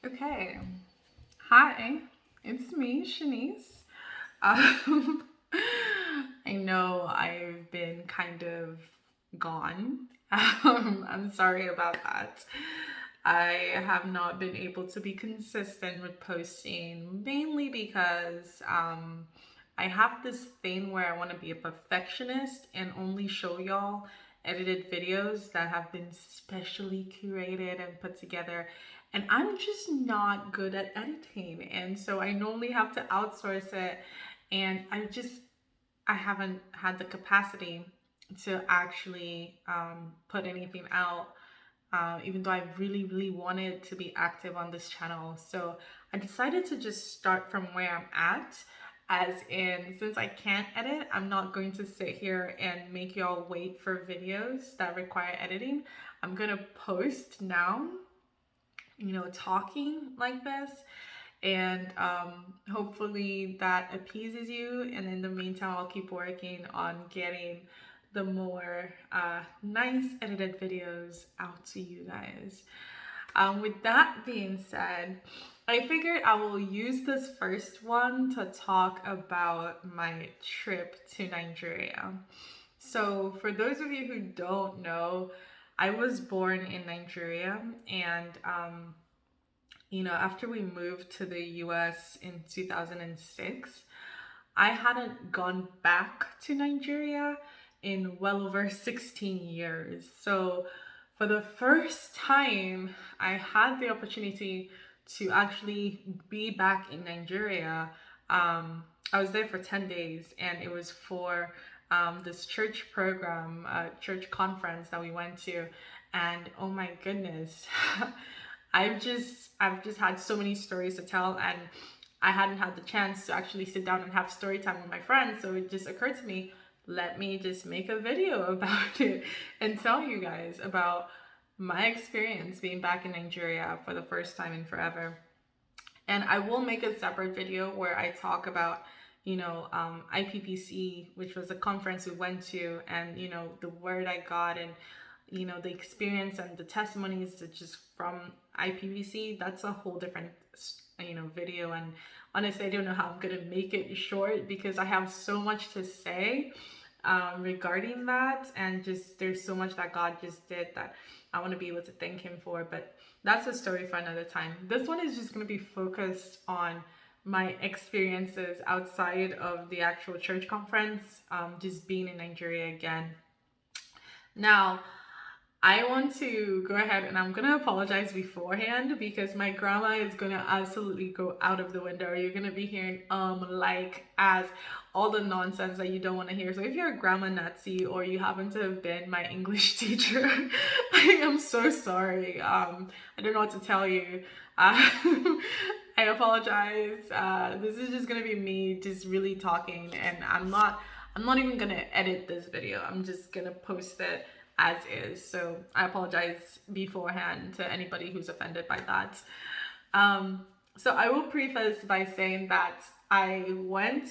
Okay. Hi, it's me, Shanice. Um, I know I've been kind of gone. I'm sorry about that. I have not been able to be consistent with posting, mainly because I have this thing where I want to be a perfectionist and only show y'all edited videos that have been specially curated and put together. And I'm just not good at editing. And so I normally have to outsource it. And I haven't had the capacity to actually put anything out, even though I really, really wanted to be active on this channel. So I decided to just start from where I'm at. As in, since I can't edit, I'm not going to sit here and make y'all wait for videos that require editing. I'm gonna post now, talking like this, and hopefully that appeases you. And in the meantime, I'll keep working on getting the more nice edited videos out to you guys. With that being said, I figured I will use this first one to talk about my trip to Nigeria. So, for those of you who don't know, I was born in Nigeria, and after we moved to the US in 2006, I hadn't gone back to Nigeria in well over 16 years. So, for the first time, I had the opportunity to actually be back in Nigeria. I was there for 10 days, and it was for this church program, church conference that we went to. And oh my goodness, I've just had so many stories to tell, and I hadn't had the chance to actually sit down and have story time with my friends. So it just occurred to me, let me just make a video about it and tell you guys about my experience being back in Nigeria for the first time in forever. And I will make a separate video where I talk about, IPPC, which was a conference we went to, and, the word I got, and, the experience and the testimonies that just from IPPC. That's a whole different, video. And honestly, I don't know how I'm going to make it short because I have so much to say regarding that. And just there's so much that God just did that I want to be able to thank Him for. But that's a story for another time. This one is just going to be focused on my experiences outside of the actual church conference, just being in Nigeria again. Now, I want to go ahead and I'm gonna apologize beforehand because my grammar is gonna absolutely go out of the window. You're gonna be hearing like as all the nonsense that you don't want to hear. So if you're a grammar Nazi or you happen to have been my English teacher, I am so sorry. I don't know what to tell you. I apologize. This is just gonna be me just really talking, and I'm not even gonna edit this video. I'm just gonna post it as is. So I apologize beforehand to anybody who's offended by that. So I will preface by saying that I went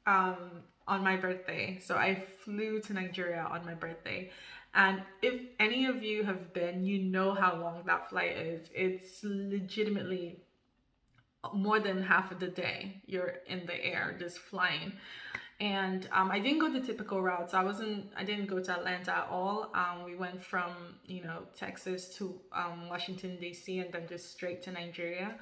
um, on my birthday. So I flew to Nigeria on my birthday. And if any of you have been, you know how long that flight is. It's legitimately more than half of the day you're in the air just flying. And I didn't go the typical route. So I didn't go to Atlanta at all. We went from, Texas to Washington, D.C., and then just straight to Nigeria.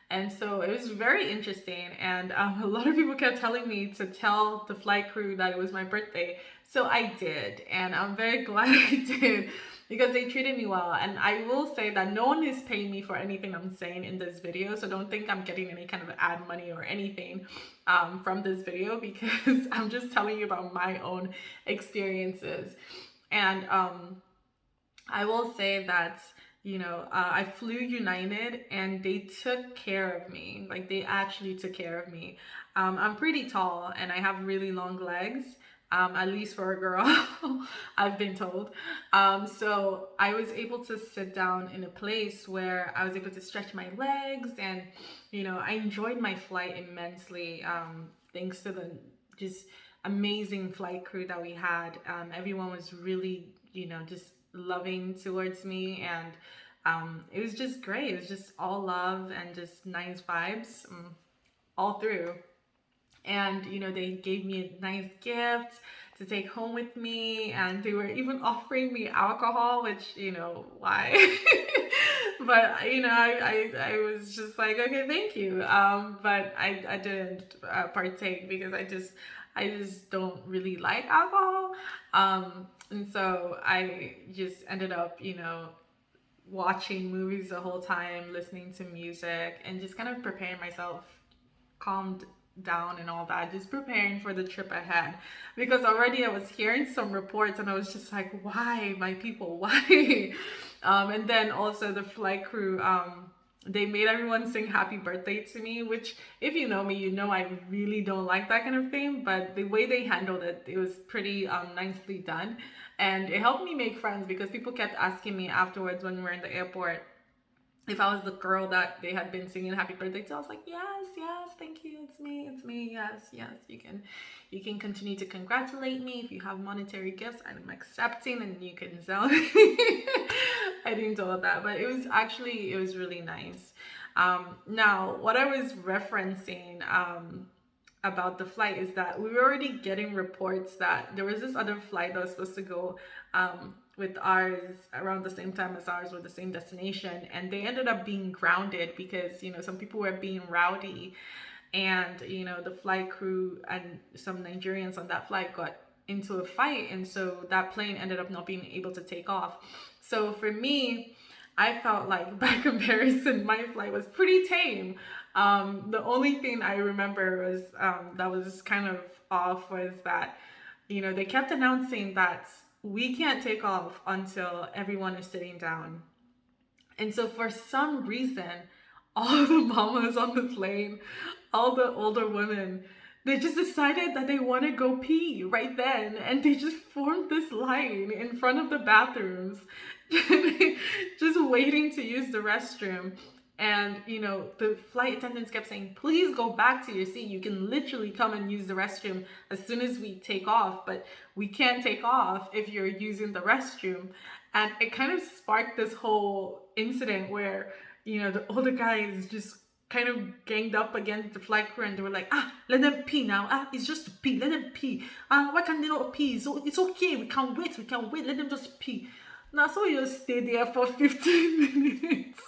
And so it was very interesting. And a lot of people kept telling me to tell the flight crew that it was my birthday. So I did. And I'm very glad I did because they treated me well. And I will say that no one is paying me for anything I'm saying in this video. So don't think I'm getting any kind of ad money or anything from this video because I'm just telling you about my own experiences. And I will say that, I flew United and they took care of me. Like, they actually took care of me. I'm pretty tall and I have really long legs, at least for a girl, I've been told. So I was able to sit down in a place where I was able to stretch my legs, and, I enjoyed my flight immensely, thanks to the just amazing flight crew that we had. Everyone was really, just loving towards me, and It was just great. It was just all love and just nice vibes, all through. And they gave me a nice gift to take home with me, and they were even offering me alcohol, which why. But I was just like, okay, thank you, but I didn't partake because I just don't really like alcohol, and so I just ended up watching movies the whole time, listening to music, and just kind of preparing myself, calmed down and all that, just preparing for the trip ahead. Because already I was hearing some reports and I was just like, why, my people, why? And then also the flight crew, they made everyone sing happy birthday to me, which, if you know me, I really don't like that kind of thing. But the way they handled it, it was pretty nicely done. And it helped me make friends because people kept asking me afterwards when we were in the airport if I was the girl that they had been singing happy birthday to. I was like, yes, yes, thank you, it's me, yes, yes, you can continue to congratulate me. If you have monetary gifts, I'm accepting, and you can sell me. I didn't do all that, but it was really nice. Now what I was referencing about the flight is that we were already getting reports that there was this other flight that was supposed to go with ours around the same time as ours, with the same destination, and they ended up being grounded because some people were being rowdy, and the flight crew and some Nigerians on that flight got into a fight, and so that plane ended up not being able to take off. So for me, I felt like, by comparison, my flight was pretty tame. The only thing I remember was that was kind of off was that they kept announcing that we can't take off until everyone is sitting down. And so for some reason, all the mamas on the plane, all the older women, they just decided that they want to go pee right then. And they just formed this line in front of the bathrooms, just waiting to use the restroom. And, the flight attendants kept saying, please go back to your seat. You can literally come and use the restroom as soon as we take off, but we can't take off if you're using the restroom. And it kind of sparked this whole incident where, the older guys just kind of ganged up against the flight crew, and they were like, let them pee now. It's just to pee. Let them pee. Why can't they not pee? So it's okay. We can wait. Let them just pee. Now, so you stay there for 15 minutes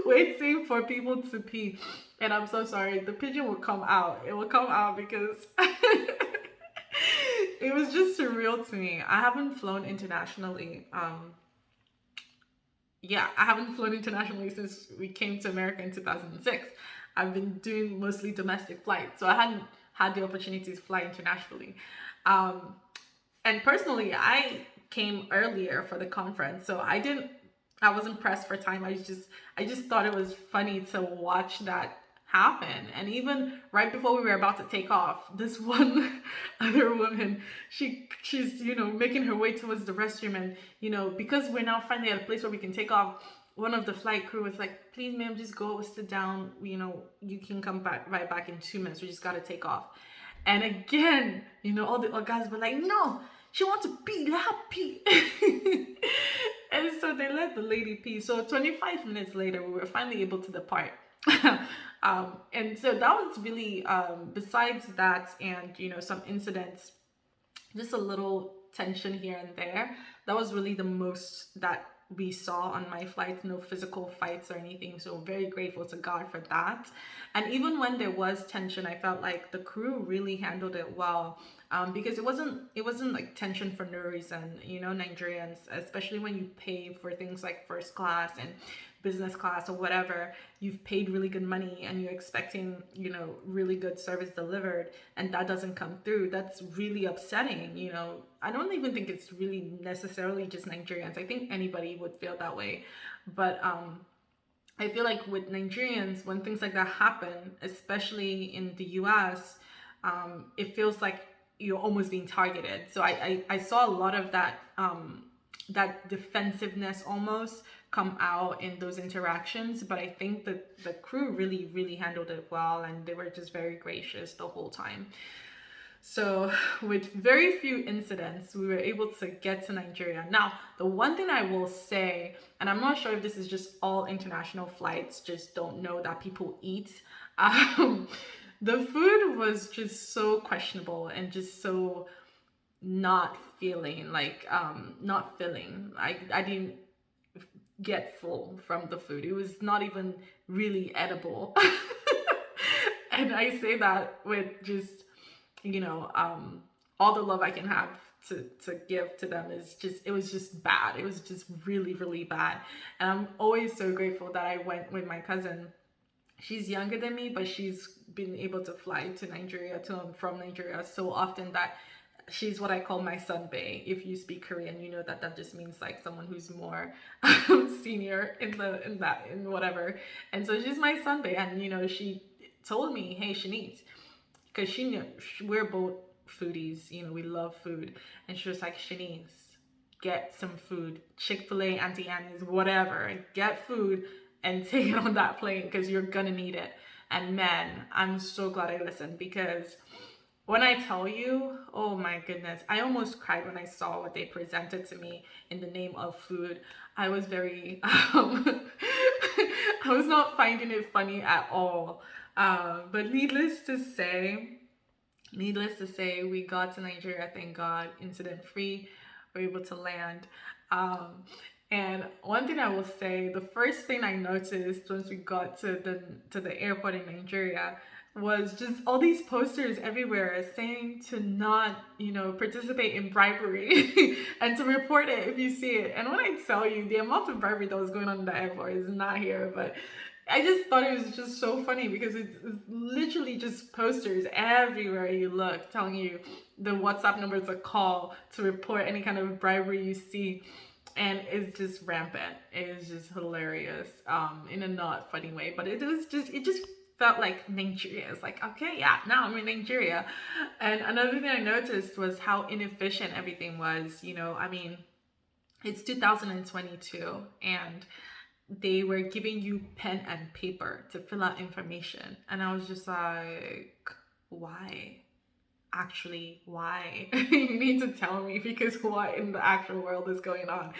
waiting for people to pee. And I'm so sorry, the pigeon will come out. It will come out because it was just surreal to me. I haven't flown internationally. I haven't flown internationally since we came to America in 2006. I've been doing mostly domestic flights, so I hadn't had the opportunity to fly internationally. And personally, I came earlier for the conference, so I wasn't pressed for time. I just thought it was funny to watch that happen. And even right before we were about to take off, this one other woman, she's making her way towards the restroom, and because we're now finally at a place where we can take off, one of the flight crew was like, please ma'am, just go sit down, you can come back right back in 2 minutes, we just got to take off. And again, all the guys were like, no, she wants to pee, let her pee. And so they let the lady pee. So 25 minutes later, we were finally able to depart. And so that was really, besides that and, some incidents, just a little tension here and there. That was really the most that we saw on my flight. No physical fights or anything, so very grateful to God for that. And even when there was tension, I felt like the crew really handled it well, because it wasn't like tension for no reason. Nigerians, especially when you pay for things like first class and business class or whatever, you've paid really good money and you're expecting really good service delivered, and that doesn't come through. That's really upsetting. I don't even think it's really necessarily just Nigerians. I think anybody would feel that way, but I feel like with Nigerians, when things like that happen, especially in the US, it feels like you're almost being targeted. So I saw a lot of that that defensiveness almost come out in those interactions. But I think the crew really, really handled it well, and they were just very gracious the whole time. So, with very few incidents, we were able to get to Nigeria. Now, the one thing I will say, and I'm not sure if this is just all international flights, just don't know that people eat. Um, the food was just so questionable and just so not feeling like not filling. I didn't get full from the food. It was not even really edible. And I say that with just, you know, all the love I can have to give to them is just, it was just bad. It was just really, really bad. And I'm always so grateful that I went with my cousin. She's younger than me, but she's been able to fly to Nigeria, to and from Nigeria so often that she's what I call my sunbae. If you speak Korean, you know that that just means like someone who's more senior in whatever. And so she's my sunbae, and you know she told me, "Hey, Shanice," because she knew we're both foodies. You know, we love food, and she was like, "Shanice, get some food, Chick-fil-A, Auntie Annie's, whatever. Get food and take it on that plane because you're gonna need it." And man, I'm so glad I listened, because when I tell you, oh my goodness, I almost cried when I saw what they presented to me in the name of food. I was very, I was not finding it funny at all. But needless to say, we got to Nigeria, thank God, incident free. We were able to land. Um, and one thing I will say, the first thing I noticed once we got to the airport in Nigeria was just all these posters everywhere saying to not, you know, participate in bribery and to report it if you see it. And when I tell you the amount of bribery that was going on in the airport is not here, but I just thought it was just so funny because it's literally just posters everywhere you look telling you the WhatsApp number to call to report any kind of bribery you see. And it's just rampant. It is just hilarious, in a not funny way, but it just felt like Nigeria. It's like, okay, yeah, now I'm in Nigeria. And another thing I noticed was how inefficient everything was. You know, I mean, it's 2022, and they were giving you pen and paper to fill out information. And I was just like, why? Actually, why? You need to tell me, because what in the actual world is going on?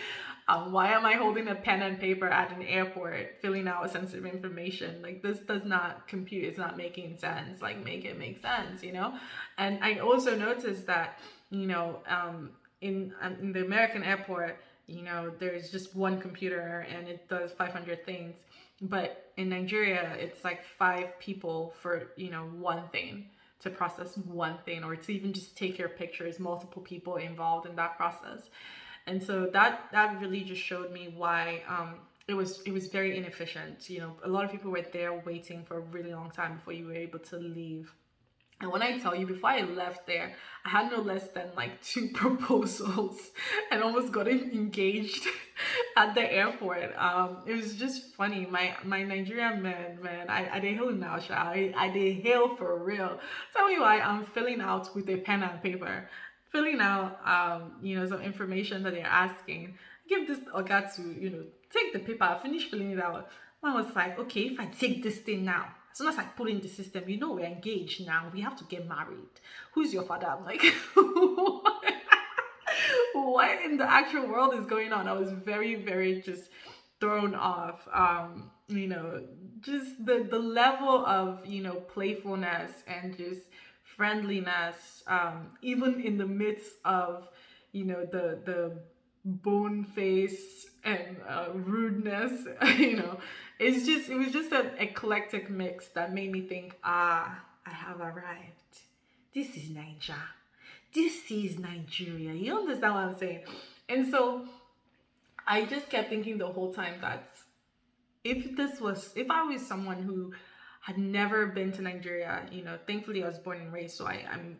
Why am I holding a pen and paper at an airport filling out sensitive information? Like, this does not compute. It's not making sense. Like, make it make sense, you know? And I also noticed that, you know, in the American airport, you know, there's just one computer and it does 500 things. But in Nigeria, it's like 5 people for, you know, one thing, to process one thing, or to even just take your pictures, multiple people involved in that process. And so that really just showed me why it was very inefficient. You know, a lot of people were there waiting for a really long time before you were able to leave. And when I tell you, before I left there, I had no less than like 2 proposals and almost got engaged at the airport. It was just funny. My Nigerian man, I dey hail now, sha. I dey hail for real. Tell me why I'm filling out with a pen and paper, filling out you know, some information that they're asking. Give this oga to, you know, take the paper, finish filling it out. I was like, okay, if I take this thing now, as soon as I put in the system, you know, we're engaged now. We have to get married. Who's your father? I'm like, what in the actual world is going on? I was very, very just thrown off. You know, just the level of, you know, playfulness and just friendliness, even in the midst of, you know, the bone face and rudeness. You know, it was just an eclectic mix that made me think, ah, I have arrived. This is Nigeria. This is Nigeria. You understand what I'm saying? And so I just kept thinking the whole time that if I was someone who had never been to Nigeria, you know, thankfully I was born and raised, so I'm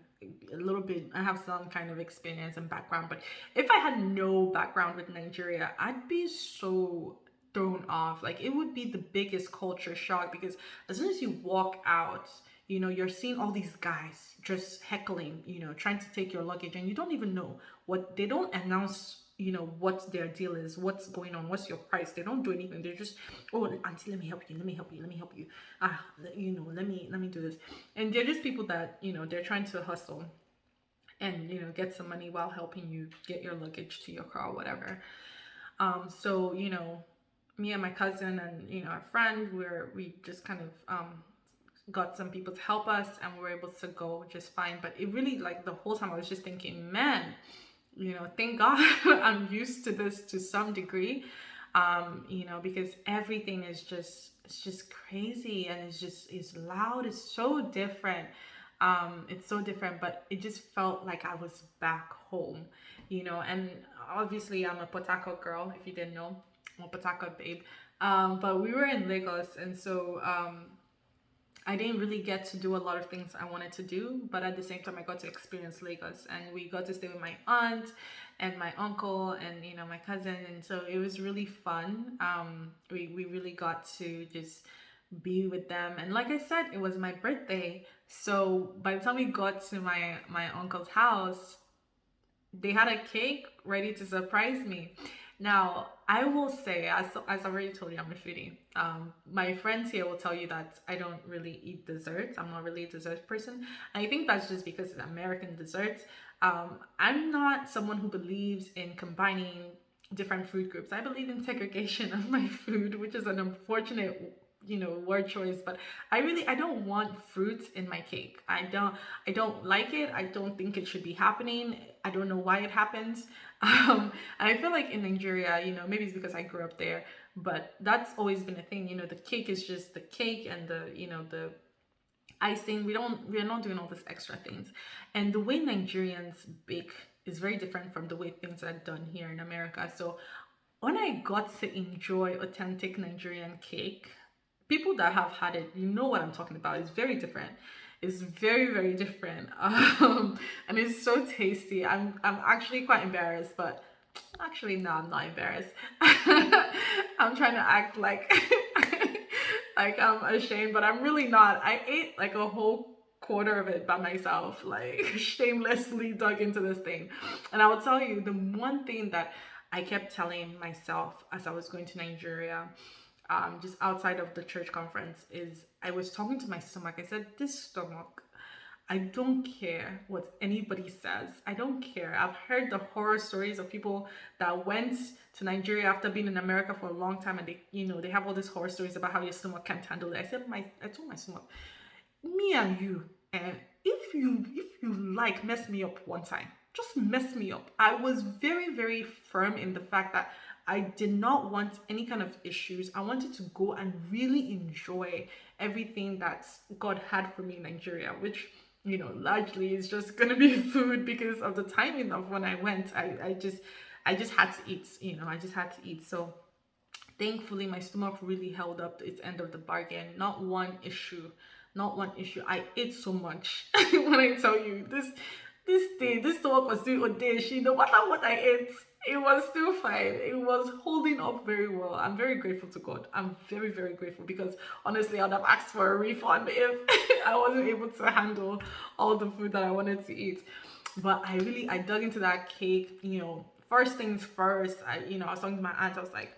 a little bit, I have some kind of experience and background. But if I had no background with Nigeria, I'd be so thrown off. Like, it would be the biggest culture shock, because as soon as you walk out, you know, you're seeing all these guys just heckling, you know, trying to take your luggage, and you don't even know what, they don't announce, you know, what their deal is, what's going on, what's your price. They don't do anything. They're just, oh, auntie, let me help you, let me help you, let me help you. You know, let me do this. And they're just people that, you know, they're trying to hustle. and get some money while helping you get your luggage to your car or whatever. So me and my cousin and our friend, we just kind of got some people to help us, and we were able to go just fine. But it really, like, the whole time I was just thinking, man, thank God I'm used to this to some degree, because everything is just, it's just crazy, and it's loud, it's so different. It's so different, but it just felt like I was back home, and obviously I'm a Potako girl, if you didn't know. I'm a Potako babe. But we were in Lagos, and so I didn't really get to do a lot of things I wanted to do, but at the same time, I got to experience Lagos, and we got to stay with my aunt and my uncle and my cousin, and so it was really fun. We really got to just be with them, and like I said, it was my birthday, so by the time we got to my uncle's house, they had a cake ready to surprise me. Now, I will say, as I already told you, I'm a foodie. My friends here will tell you that I don't really eat desserts. I'm not really a dessert person. And I think that's just because it's American desserts. I'm not someone who believes in combining different food groups. I believe in segregation of my food, which is an unfortunate word choice, but I don't want fruits in my cake. I don't like it. I don't think it should be happening. I don't know why it happens. I feel like in Nigeria, maybe it's because I grew up there, but that's always been a thing. The cake is just the cake, and the icing. We're not doing all these extra things. And the way Nigerians bake is very different from the way things are done here in America. So when I got to enjoy authentic Nigerian cake, people that have had it, you know what I'm talking about. It's very different. It's very, very different. And it's so tasty. I'm actually quite embarrassed, but actually no, I'm not embarrassed. I'm trying to act like like I'm ashamed, but I'm really not. I ate like a whole quarter of it by myself, like shamelessly dug into this thing. And I will tell you, the one thing that I kept telling myself as I was going to Nigeria, just outside of the church conference, is I was talking to my stomach. I said, this stomach, I don't care what anybody says. I don't care. I've heard the horror stories of people that went to Nigeria after being in America for a long time, and they have all these horror stories about how your stomach can't handle it. I told my stomach, me and you, if you like, mess me up one time, just mess me up. I was very, very firm in the fact that I did not want any kind of issues. I wanted to go and really enjoy everything that God had for me in Nigeria, which largely is just gonna be food because of the timing of when I went. I just had to eat. I just had to eat. So thankfully, my stomach really held up its end of the bargain. Not one issue. Not one issue. I ate so much. When I tell you this stomach was still audacious. No matter what I ate, it was still fine. It was holding up very well. I'm very grateful to God. I'm very, very grateful, because honestly, I would have asked for a refund if I wasn't able to handle all the food that I wanted to eat. But I dug into that cake. First things first. I was talking to my aunt. I was like,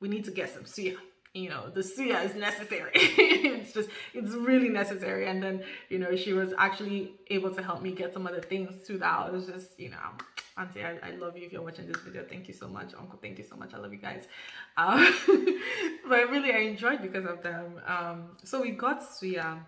we need to get some suya. The suya is necessary. It's really necessary. And then, she was actually able to help me get some other things too, that I was just, Auntie, I love you if you're watching this video. Thank you so much. Uncle, thank you so much. I love you guys. But really, I enjoyed because of them. So we got suya.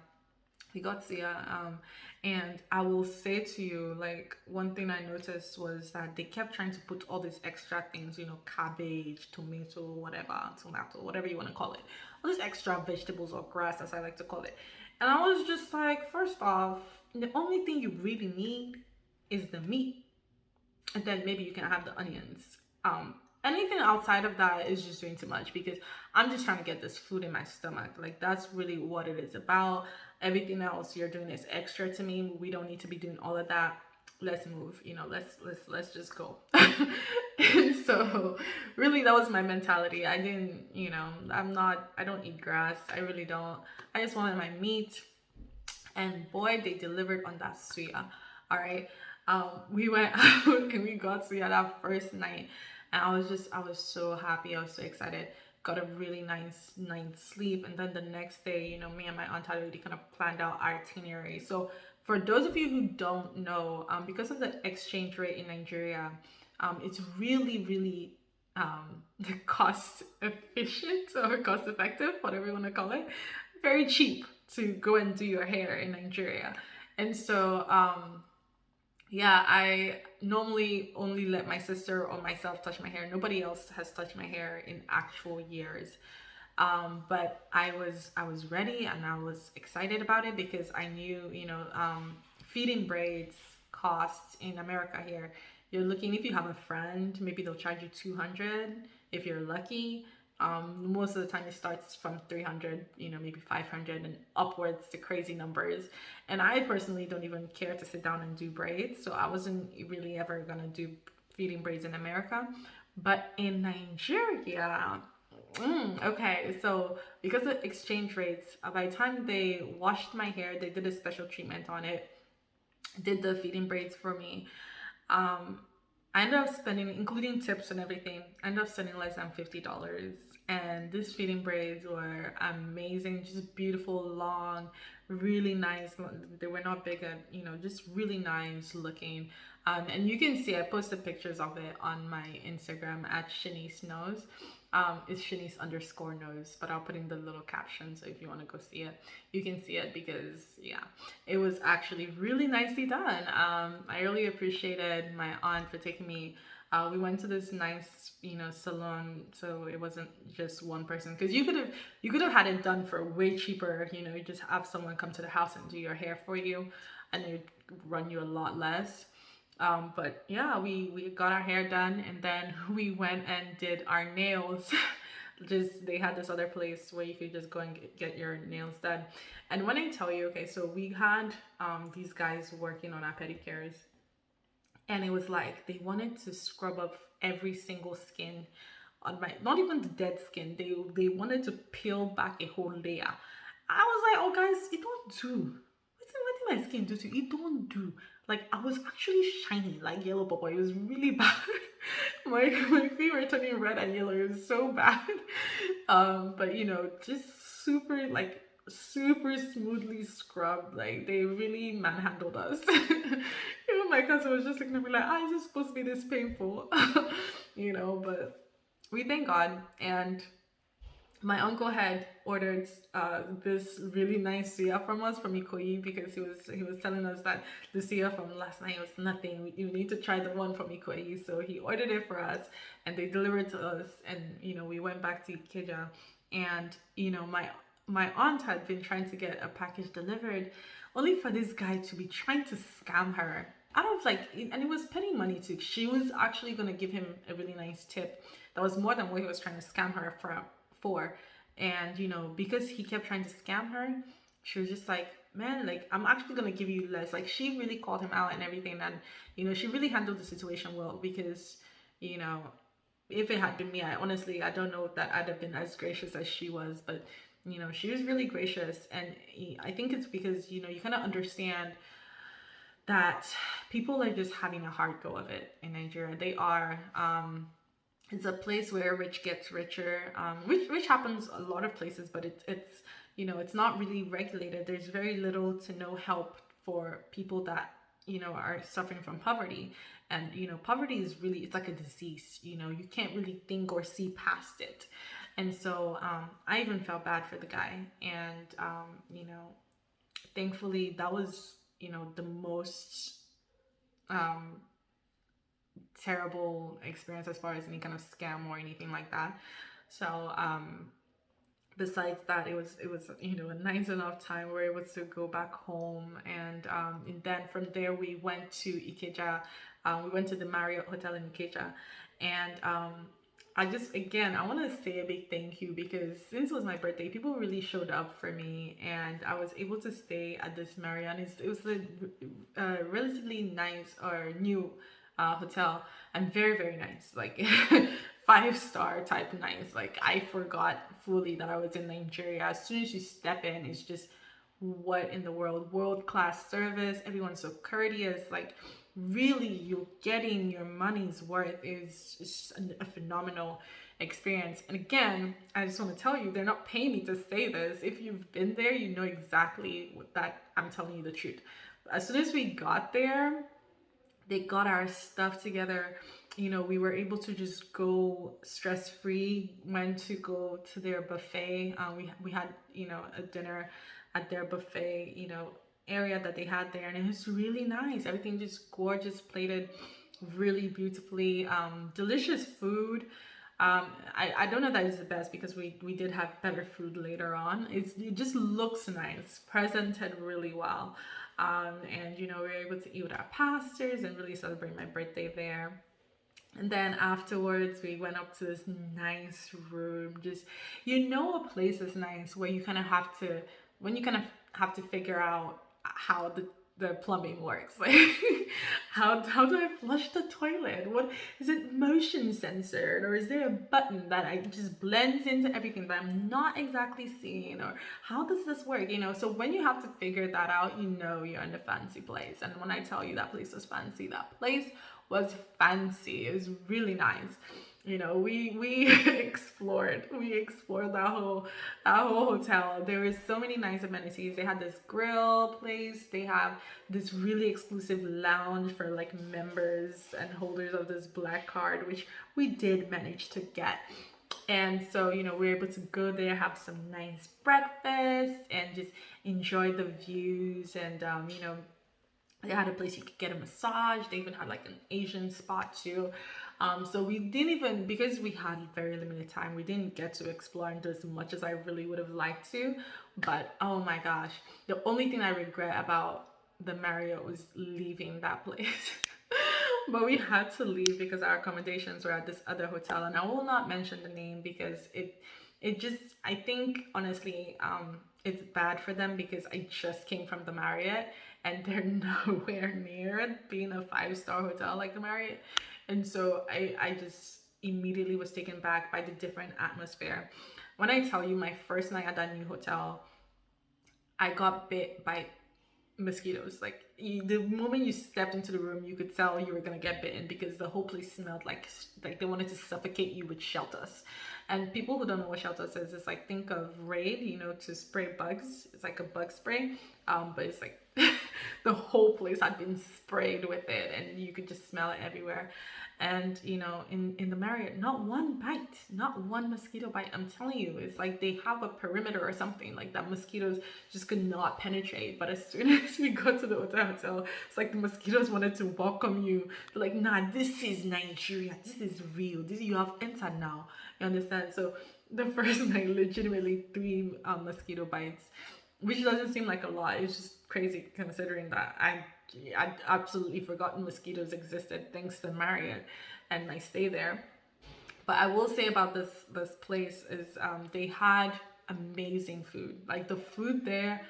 And I will say to you, like, one thing I noticed was that they kept trying to put all these extra things, cabbage, tomato, whatever you want to call it, all these extra vegetables, or grass, as I like to call it. And I was just like, first off, the only thing you really need is the meat, and then maybe you can have the onions. Anything outside of that is just doing too much, because I'm just trying to get this food in my stomach. Like, that's really what it is about. Everything else you're doing is extra to me. We don't need to be doing all of that. Let's move. Let's just go. And so really, that was my mentality. I didn't, I don't eat grass. I really don't. I just wanted my meat, and boy, they delivered on that suya. All right. We went out and we got suya that first night, and I was so happy. I was so excited. Got a really nice night's sleep, and then the next day, me and my aunt had already kind of planned out our itinerary. So For those of you who don't know, because of the exchange rate in Nigeria, it's really, really cost efficient or cost effective, whatever you want to call it, very cheap to go and do your hair in Nigeria. And so, yeah, I normally only let my sister or myself touch my hair. Nobody else has touched my hair in actual years. But I was ready and I was excited about it because I knew, feeding braids costs in America here. You're looking, if you have a friend, maybe they'll charge you 200 if you're lucky. Most of the time it starts from 300, maybe 500 and upwards to crazy numbers. And I personally don't even care to sit down and do braids, so I wasn't really ever gonna do feeding braids in America. But in Nigeria, okay, so because of exchange rates, by the time they washed my hair, they did a special treatment on it, did the feeding braids for me. Um, I ended up spending, including tips and everything, I ended up spending less than $50. And these feeding braids were amazing, just beautiful, long, really nice. They were not big, and just really nice looking. And you can see I posted pictures of it on my Instagram at Shanice Knows. It's Shanice underscore knows, but I'll put in the little caption, so if you want to go see it, you can see it, because yeah, it was actually really nicely done. I really appreciated my aunt for taking me. We went to this nice, salon, so it wasn't just one person. Because you could have had it done for way cheaper. You just have someone come to the house and do your hair for you, and it would run you a lot less. But yeah, we got our hair done, and then we went and did our nails. Just, they had this other place where you could just go and get your nails done. And when I tell you, okay, so we had these guys working on our pedicures, and it was like they wanted to scrub up every single skin on my, not even the dead skin, they wanted to peel back a whole layer. I was like, oh guys, it don't do. What did my skin do to you? It don't do. Like, I was actually shiny like yellow papa. It was really bad. My feet were turning red and yellow. It was so bad. But just super, like, super smoothly scrubbed. Like, they really manhandled us. Even my cousin was just looking at me like, is this supposed to be this painful? But we thank God. And my uncle had ordered this really nice suya from us from Ikoyi, because he was telling us that the suya from last night was nothing. You need to try the one from Ikoyi. So he ordered it for us, and they delivered to us. And we went back to Ikeja, and my aunt had been trying to get a package delivered, only for this guy to be trying to scam her. I don't like, and it was penny money too. She was actually gonna give him a really nice tip that was more than what he was trying to scam her for. And because he kept trying to scam her, she was just like, man, like, I'm actually gonna give you less. Like, she really called him out and everything. And she really handled the situation well, because if it had been me, I don't know that I'd have been as gracious as she was. But she was really gracious. And I think it's because you kind of understand that people are just having a hard go of it in Nigeria. They are. It's a place where rich gets richer, which happens a lot of places, but it's not really regulated. There's very little to no help for people that are suffering from poverty. And poverty is really, it's like a disease. You can't really think or see past it. And so I even felt bad for the guy. And thankfully that was the most terrible experience as far as any kind of scam or anything like that. So besides that, it was a nice enough time where it was to go back home. And then from there we went to Ikeja. We went to the Marriott Hotel in Ikeja. And I want to say a big thank you, because since it was my birthday, people really showed up for me, and I was able to stay at this Marriott. It was a relatively nice or new hotel, and very, very nice, like 5-star type nice. Like, I forgot fully that I was in Nigeria. As soon as you step in, it's just, what in the world class service. Everyone's so courteous. Like, really, you're getting your money's worth. It's just a phenomenal experience. And again, I just want to tell you, they're not paying me to say this. If you've been there, you know exactly that I'm telling you the truth. As soon as we got there, they got our stuff together. We were able to just go stress free. Went to go to their buffet. We had a dinner at their buffet. Area that they had there, and it was really nice. Everything just gorgeous, plated really beautifully. Delicious food. I don't know that it's the best because we did have better food later on. It just looks nice, presented really well. And we were able to eat with our pastors and really celebrate my birthday there. And then afterwards, we went up to this nice room. Just, a place is nice where you kind of have to, when you kind of have to figure out how the plumbing works. Like, how do I flush the toilet? What is it, motion censored, or is there a button that I just blends into everything that I'm not exactly seeing, or how does this work? So when you have to figure that out, you're in a fancy place. And when I tell you that place was fancy, that place was fancy. It was really nice. We explored that whole hotel. There were so many nice amenities. They had this grill place. They have this really exclusive lounge for like members and holders of this black card, which we did manage to get. And so, we were able to go there, have some nice breakfast, and just enjoy the views. And they had a place you could get a massage. They even had like an Asian spot too. So we didn't even, because we had very limited time, we didn't get to explore and do as much as I really would have liked to. But oh my gosh, the only thing I regret about the Marriott was leaving that place. But we had to leave because our accommodations were at this other hotel, and I will not mention the name because it just, I think honestly, it's bad for them because I just came from the Marriott and they're nowhere near being a 5-star hotel like the Marriott. And so I just immediately was taken back by the different atmosphere. When I tell you, my first night at that new hotel, I got bit by mosquitoes. Like, the moment you stepped into the room, you could tell you were gonna get bitten because the whole place smelled like they wanted to suffocate you with shelters. And people who don't know what shelters is, it's like, think of Raid, to spray bugs. It's like a bug spray, but it's like the whole place had been sprayed with it, and you could just smell it everywhere. And in the Marriott, not one bite, not one mosquito bite. I'm telling you, it's like they have a perimeter or something like that. Mosquitoes just could not penetrate. But as soon as we got to the hotel, it's like the mosquitoes wanted to welcome you. They're like, nah, this is Nigeria. This is real. This, you have entered now. You understand? So the first night, legitimately 3 mosquito bites, which doesn't seem like a lot. It's just crazy considering that I'd absolutely forgotten mosquitoes existed thanks to Marriott and my stay there. But I will say about this place is they had amazing food. Like, the food there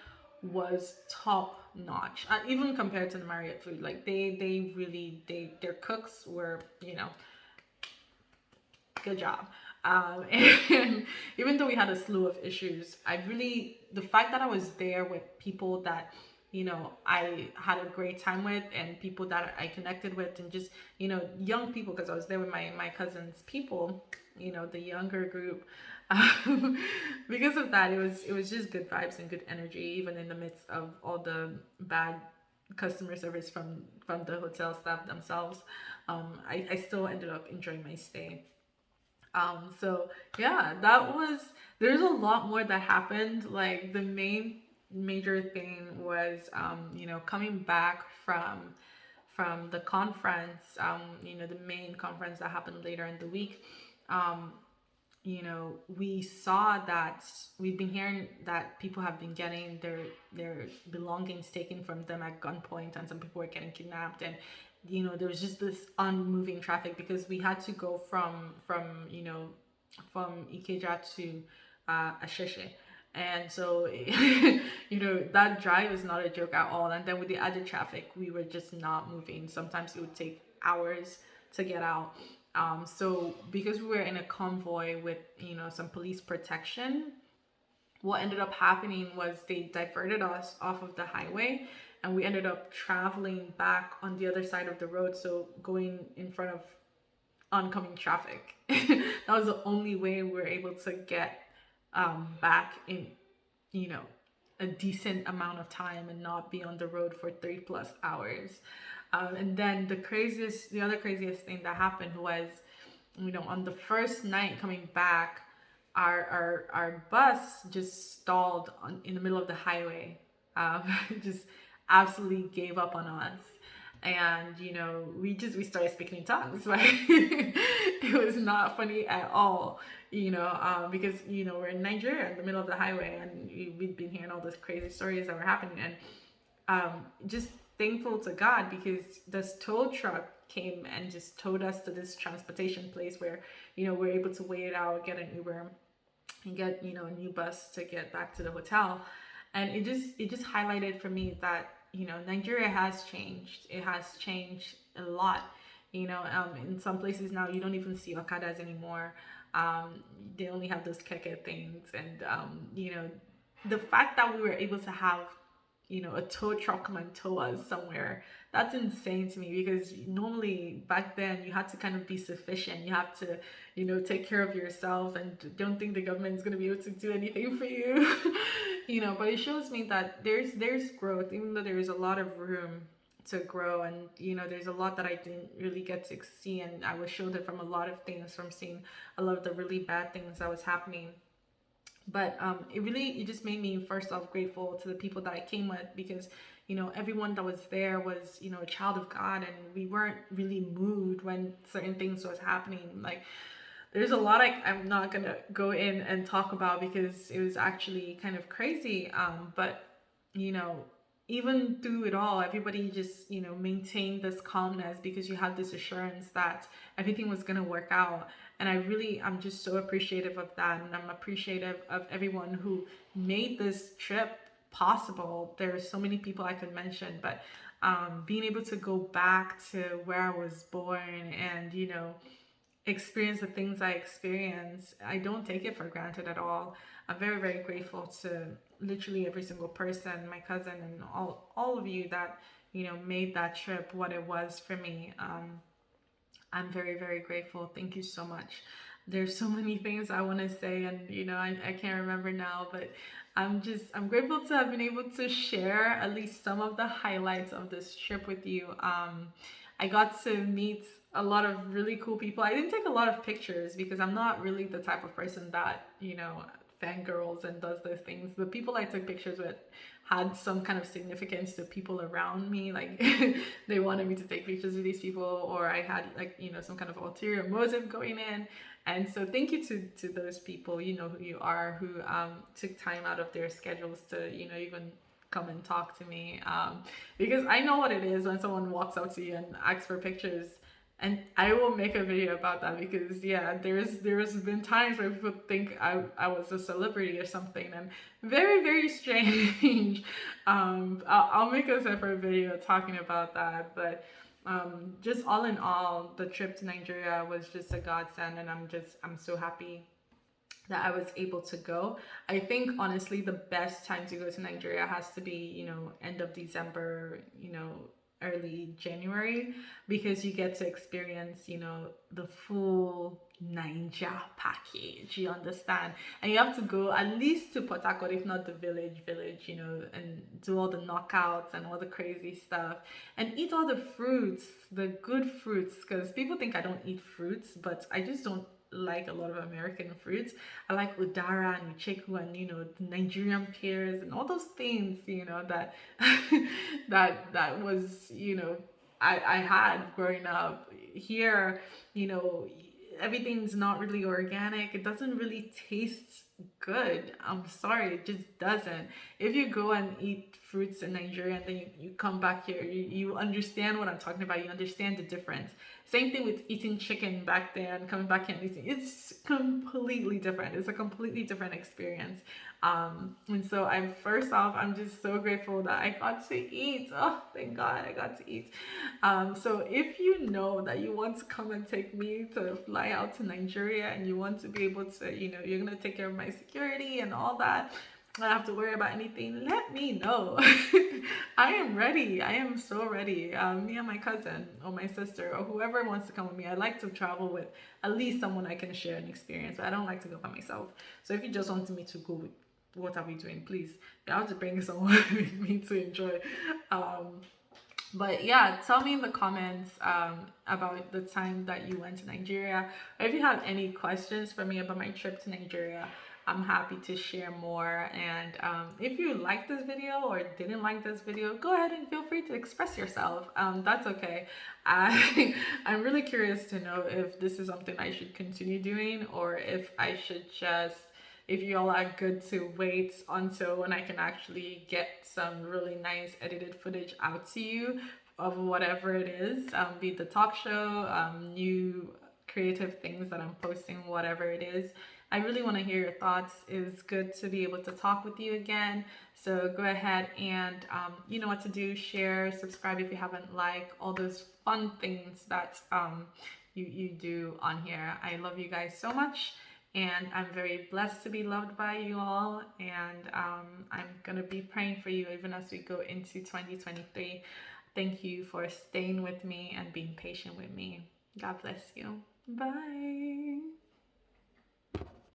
was top notch, even compared to the Marriott food. Like, they really, their cooks were, good job. And even though we had a slew of issues, the fact that I was there with people that, I had a great time with, and people that I connected with, and just, young people, because I was there with my cousin's people, the younger group. Because of that, it was just good vibes and good energy, even in the midst of all the bad customer service from the hotel staff themselves. I still ended up enjoying my stay. So yeah, there's a lot more that happened. Like, the main major thing was, coming back from the conference, the main conference that happened later in the week. Um, we saw that we've been hearing that people have been getting their belongings taken from them at gunpoint, and some people were getting kidnapped. And there was just this unmoving traffic because we had to go from Ikeja to Asheshe. And so, that drive is not a joke at all. And then with the added traffic, we were just not moving. Sometimes it would take hours to get out. So because we were in a convoy with, some police protection, what ended up happening was they diverted us off of the highway, and we ended up traveling back on the other side of the road. So going in front of oncoming traffic. That was the only way we were able to get back in, you know, a decent amount of time and not be on the road for 3+ hours. And then the other craziest thing that happened was, on the first night coming back, our bus just stalled in the middle of the highway. Just absolutely gave up on us. And we started speaking in tongues. Like it was not funny at all, because we're in Nigeria in the middle of the highway, and we've been hearing all these crazy stories that were happening. And just thankful to God, because this tow truck came and just towed us to this transportation place where we're able to wait it out, get an Uber, and get a new bus to get back to the hotel. And it just highlighted for me that Nigeria has changed. It has changed a lot. In some places now you don't even see okadas anymore. They only have those keke things. And the fact that we were able to have a tow truck come and tow us somewhere, that's insane to me, because normally back then you had to kind of be sufficient. You have to take care of yourself, and don't think the government is going to be able to do anything for you. But it shows me that there's growth, even though there is a lot of room to grow. And there's a lot that I didn't really get to see, and I was showed it from a lot of things, from seeing a lot of the really bad things that was happening. But it just made me first off grateful to the people that I came with, because everyone that was there was a child of God, and we weren't really moved when certain things was happening. Like there's a lot I'm not gonna go in and talk about, because it was actually kind of crazy. But even through it all, everybody just maintained this calmness, because you had this assurance that everything was gonna work out. And I'm just so appreciative of that, and I'm appreciative of everyone who made this trip possible. There's so many people I could mention, but being able to go back to where I was born and experience the things I experienced, I don't take it for granted at all. I'm very, very grateful to literally every single person, my cousin, and all of you that made that trip what it was for me. I'm very, very grateful. Thank you so much. There's so many things I want to say, and I can't remember now, but I'm grateful to have been able to share at least some of the highlights of this trip with you. I got to meet a lot of really cool people. I didn't take a lot of pictures, because I'm not really the type of person that fangirls and does those things. The people I took pictures with had some kind of significance to people around me. Like they wanted me to take pictures with these people, or I had some kind of ulterior motive going in. And so thank you to those people, who you are, who took time out of their schedules to even come and talk to me, because I know what it is when someone walks up to you and asks for pictures. And I will make a video about that, because there's been times where people think I was a celebrity or something, and very, very strange. I'll make a separate video talking about that. But just all in all, the trip to Nigeria was just a godsend, and I'm so happy that I was able to go. I think honestly the best time to go to Nigeria has to be end of December, early January, because you get to experience the full Ninja package, you understand. And you have to go at least to Port Harcourt, if not the village, and do all the knockouts and all the crazy stuff, and eat all the fruits, the good fruits, because people think I don't eat fruits, but I just don't like a lot of American fruits. I like udara and ucheku and the Nigerian pears and all those things that that was I had growing up. Here everything's not really organic. It doesn't really taste good. I'm sorry, it just doesn't. If you go and eat fruits in Nigeria and then you come back here, you understand what I'm talking about. You understand the difference. Same thing with eating chicken back there and coming back here and eating. It's completely different. It's a completely different experience. And so I'm just so grateful that I got to eat. Oh, thank God I got to eat. So if you know that you want to come and take me to fly out to Nigeria, and you want to be able to, you're going to take care of my security and all that, I don't have to worry about anything, let me know. I am ready. I am so ready. Me and my cousin or my sister or whoever wants to come with me. I like to travel with at least someone I can share an experience, but I don't like to go by myself. So if you just want me to go what are we doing? Please, you have to bring someone with me to enjoy. Um, but yeah, tell me in the comments about the time that you went to Nigeria. Or if you have any questions for me about my trip to Nigeria, I'm happy to share more. And if you like this video or didn't like this video, go ahead and feel free to express yourself. That's okay. I'm really curious to know if this is something I should continue doing, or if I should just, if you all are good to wait until when I can actually get some really nice edited footage out to you of whatever it is, be it the talk show, new creative things that I'm posting, whatever it is. I really want to hear your thoughts. It's good to be able to talk with you again. So go ahead and you know what to do. Share, subscribe if you haven't, like all those fun things that you do on here. I love you guys so much. And I'm very blessed to be loved by you all. And I'm going to be praying for you even as we go into 2023. Thank you for staying with me and being patient with me. God bless you. Bye.